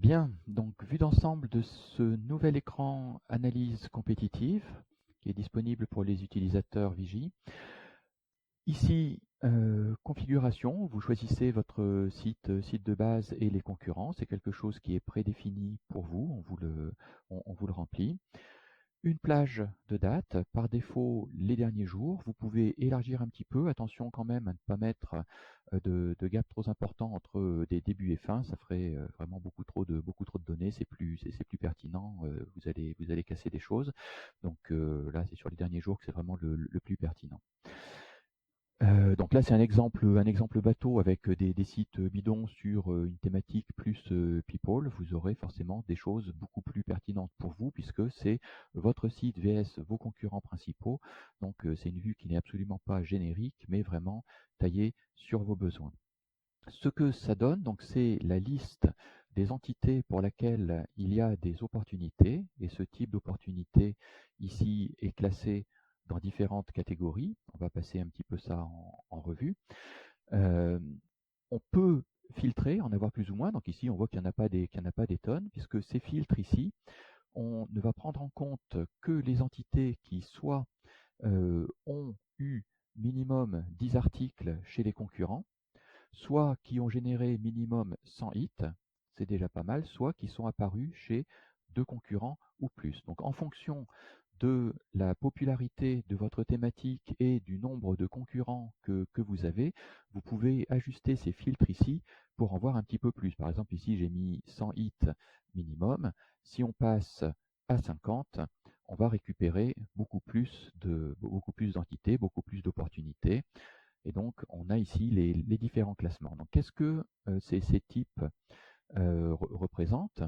Bien, donc vue d'ensemble de ce nouvel écran analyse compétitive qui est disponible pour les utilisateurs Vigie. Ici, configuration, vous choisissez votre site de base et les concurrents. C'est quelque chose qui est prédéfini pour vous, on vous le remplit. Une plage de date, par défaut les derniers jours. Vous pouvez élargir un petit peu. Attention quand même à ne pas mettre de gap trop important entre des débuts et fins. Ça ferait vraiment beaucoup trop de données. C'est plus pertinent. Vous allez casser des choses. Donc là, c'est sur les derniers jours que c'est vraiment le plus pertinent. Donc là, c'est un exemple bateau avec des sites bidons sur une thématique plus people. Vous aurez forcément des choses beaucoup plus pertinentes pour vous puisque c'est votre site vs vos concurrents principaux. Donc c'est une vue qui n'est absolument pas générique, mais vraiment taillée sur vos besoins. Ce que ça donne, donc, c'est la liste des entités pour laquelle il y a des opportunités, et ce type d'opportunité ici est classé dans différentes catégories. On va passer un petit peu ça en revue. On peut filtrer, en avoir plus ou moins. Donc ici, on voit qu'il n'y en a pas des tonnes, puisque ces filtres ici, on ne va prendre en compte que les entités qui soit ont eu minimum 10 articles chez les concurrents, soit qui ont généré minimum 100 hits, c'est déjà pas mal, soit qui sont apparus chez 2 concurrents ou plus. Donc en fonction de la popularité de votre thématique et du nombre de concurrents que vous avez, vous pouvez ajuster ces filtres ici pour en voir un petit peu plus. Par exemple, ici j'ai mis 100 hits minimum. Si on passe à 50, on va récupérer beaucoup plus d'entités, beaucoup plus d'opportunités. Et donc, on a ici les différents classements. Donc, qu'est-ce que ces types représentent?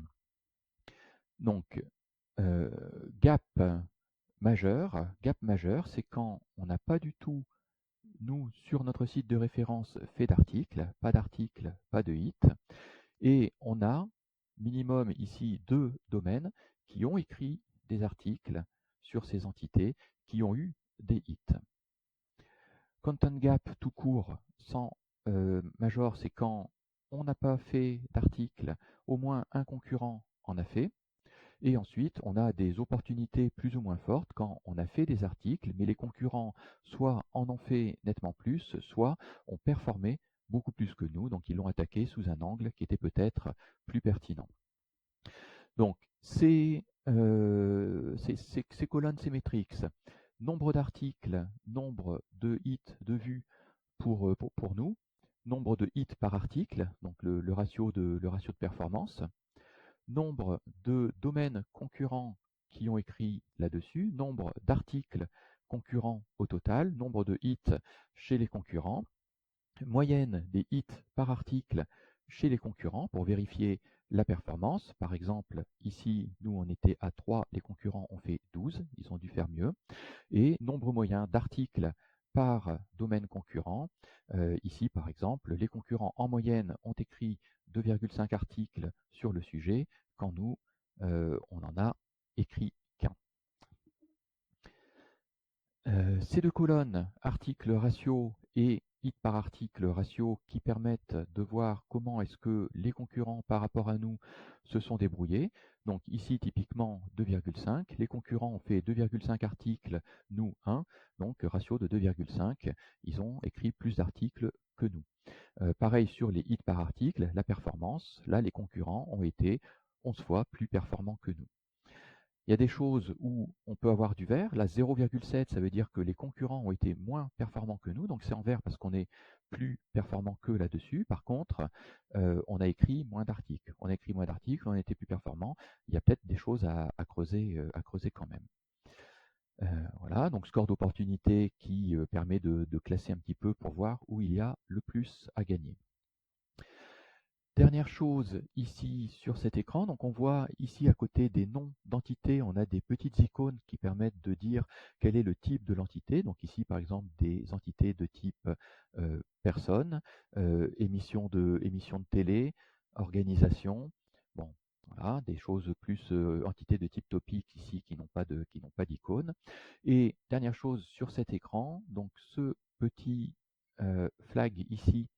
Donc, gap majeur, c'est quand on n'a pas du tout, nous, sur notre site de référence, fait d'articles, pas de hit, et on a minimum ici 2 domaines qui ont écrit des articles sur ces entités, qui ont eu des hits. Content gap tout court, sans major, c'est quand on n'a pas fait d'article, au moins un concurrent en a fait. Et ensuite, on a des opportunités plus ou moins fortes quand on a fait des articles, mais les concurrents soit en ont fait nettement plus, soit ont performé beaucoup plus que nous, donc ils l'ont attaqué sous un angle qui était peut-être plus pertinent. Donc, ces colonnes symétriques, nombre d'articles, nombre de hits, de vues pour nous, nombre de hits par article, donc le ratio de performance, nombre de domaines concurrents qui ont écrit là-dessus, nombre d'articles concurrents au total, nombre de hits chez les concurrents, moyenne des hits par article chez les concurrents pour vérifier la performance. Par exemple, ici, nous, on était à 3, les concurrents ont fait 12, ils ont dû faire mieux. Et nombre moyen d'articles par domaine concurrent. Ici, par exemple, les concurrents en moyenne ont écrit 2,5 articles sur le sujet, quand nous, on en a écrit qu'un. Ces deux colonnes, article ratio et hit par article ratio, qui permettent de voir comment est-ce que les concurrents par rapport à nous se sont débrouillés. Donc ici, typiquement 2,5. Les concurrents ont fait 2,5 articles, nous 1. Donc ratio de 2,5. Ils ont écrit plus d'articles que nous. Pareil sur les hits par article, la performance. Là, les concurrents ont été 11 fois plus performants que nous. Il y a des choses où on peut avoir du vert. Là, 0,7, ça veut dire que les concurrents ont été moins performants que nous. Donc, c'est en vert parce qu'on est plus performant qu'eux là-dessus. Par contre, on a écrit moins d'articles. On a écrit moins d'articles, on a été plus performant. Il y a peut-être des choses à creuser quand même. Voilà, donc score d'opportunité qui permet de classer un petit peu pour voir où il y a le plus à gagner. Dernière chose ici sur cet écran, donc on voit ici à côté des noms d'entités, on a des petites icônes qui permettent de dire quel est le type de l'entité. Donc ici par exemple des entités de type personne, émission de télé, organisation. Bon, voilà, des choses plus entités de type topic ici qui n'ont pas d'icône. Et dernière chose sur cet écran, donc ce petit flag ici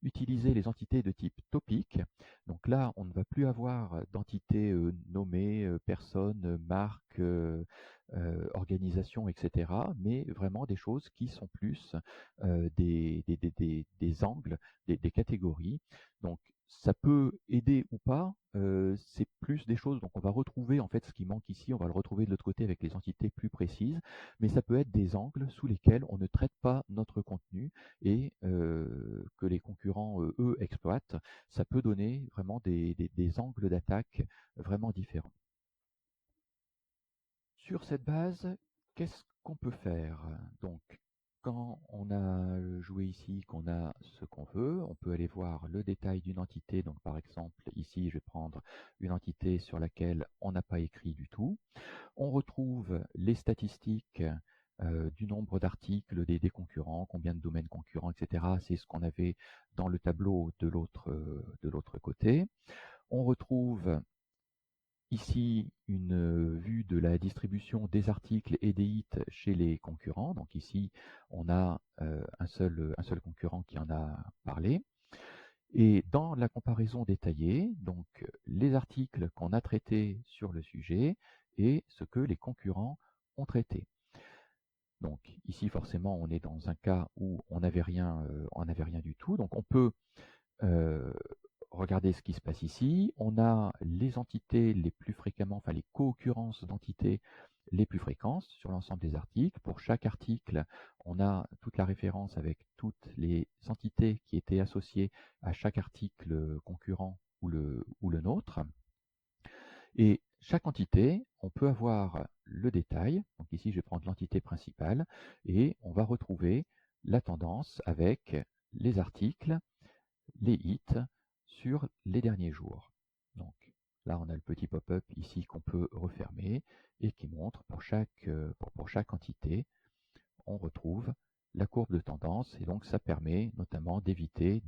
utiliser les entités de type topic. Donc là, on ne va plus avoir d'entités nommées, personnes, marques, organisations, etc., mais vraiment des choses qui sont plus des angles, des catégories. Donc ça peut aider ou pas, c'est plus des choses, donc on va retrouver en fait ce qui manque ici, on va le retrouver de l'autre côté avec les entités plus précises, mais ça peut être des angles sous lesquels on ne traite pas notre contenu et que les concurrents, eux, exploitent. Ça peut donner vraiment des angles d'attaque vraiment différents. Sur cette base, qu'est-ce qu'on peut faire? Donc, quand on a joué ici, qu'on a ce qu'on veut, on peut aller voir le détail d'une entité. Donc, par exemple, ici, je vais prendre une entité sur laquelle on n'a pas écrit du tout. On retrouve les statistiques du nombre d'articles des concurrents, combien de domaines concurrents, etc. C'est ce qu'on avait dans le tableau de l'autre côté. On retrouve ici une vue de la distribution des articles et des hits chez les concurrents. Donc ici, on a un seul concurrent qui en a parlé. Et dans la comparaison détaillée, donc les articles qu'on a traités sur le sujet et ce que les concurrents ont traité. Donc ici, forcément, on est dans un cas où on n'avait rien du tout. Donc on peut regardez ce qui se passe ici. On a les entités les plus fréquemment, enfin les co-occurrences d'entités les plus fréquentes sur l'ensemble des articles. Pour chaque article, on a toute la référence avec toutes les entités qui étaient associées à chaque article concurrent ou le nôtre. Et chaque entité, on peut avoir le détail. Donc ici, je vais prendre l'entité principale et on va retrouver la tendance avec les articles, les hits sur les derniers jours. Donc là, on a le petit pop-up ici qu'on peut refermer et qui montre pour chaque entité, on retrouve la courbe de tendance et donc ça permet notamment d'éviter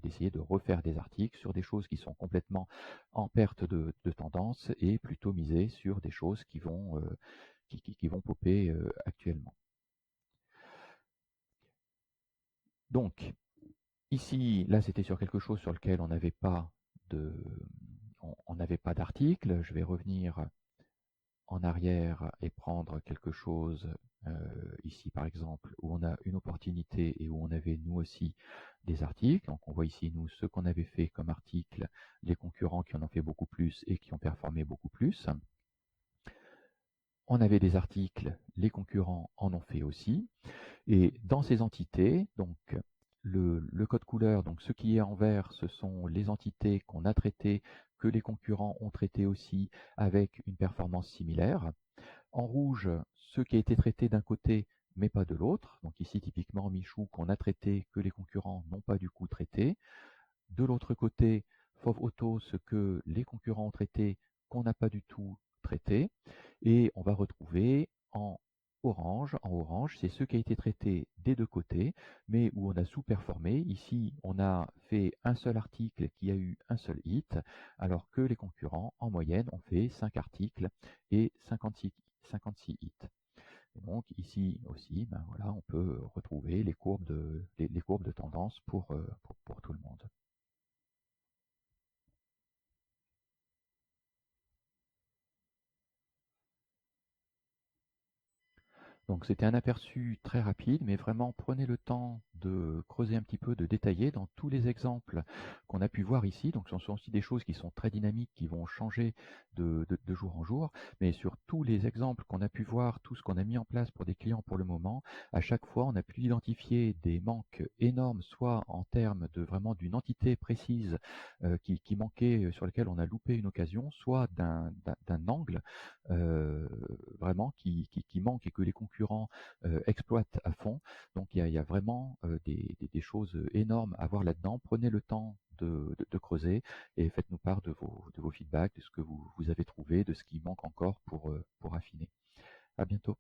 d'essayer de refaire des articles sur des choses qui sont complètement en perte de tendance et plutôt miser sur des choses qui vont popper actuellement. Donc ici, là, c'était sur quelque chose sur lequel on n'avait pas d'article. Je vais revenir en arrière et prendre quelque chose ici, par exemple, où on a une opportunité et où on avait, nous aussi, des articles. Donc, on voit ici, nous, ce qu'on avait fait comme article, les concurrents qui en ont fait beaucoup plus et qui ont performé beaucoup plus. On avait des articles, les concurrents en ont fait aussi. Et dans ces entités, donc le code couleur, donc ce qui est en vert, ce sont les entités qu'on a traitées, que les concurrents ont traitées aussi avec une performance similaire. En rouge, ce qui a été traité d'un côté mais pas de l'autre. Donc ici typiquement Michou qu'on a traité, que les concurrents n'ont pas du coup traité. De l'autre côté, Fauve Auto, ce que les concurrents ont traité, qu'on n'a pas du tout traité. Et on va retrouver en orange, c'est ce qui a été traité des deux côtés, mais où on a sous-performé. Ici, on a fait un seul article qui a eu un seul hit, alors que les concurrents, en moyenne, ont fait 5 articles et 56 hits. Et donc ici aussi, ben voilà, on peut retrouver les courbes de tendance pour tout le monde. Donc c'était un aperçu très rapide, mais vraiment prenez le temps de creuser un petit peu, de détailler dans tous les exemples qu'on a pu voir ici. Donc ce sont aussi des choses qui sont très dynamiques, qui vont changer de jour en jour, mais sur tous les exemples qu'on a pu voir, tout ce qu'on a mis en place pour des clients pour le moment, à chaque fois on a pu identifier des manques énormes, soit en termes de vraiment d'une entité précise qui manquait, sur laquelle on a loupé une occasion, soit d'un angle vraiment qui manque et que les concurrents exploitent à fond. Donc il y a vraiment des choses énormes à voir là-dedans. Prenez le temps de creuser et faites-nous part de vos feedbacks, de ce que vous avez trouvé, de ce qui manque encore pour affiner. À bientôt.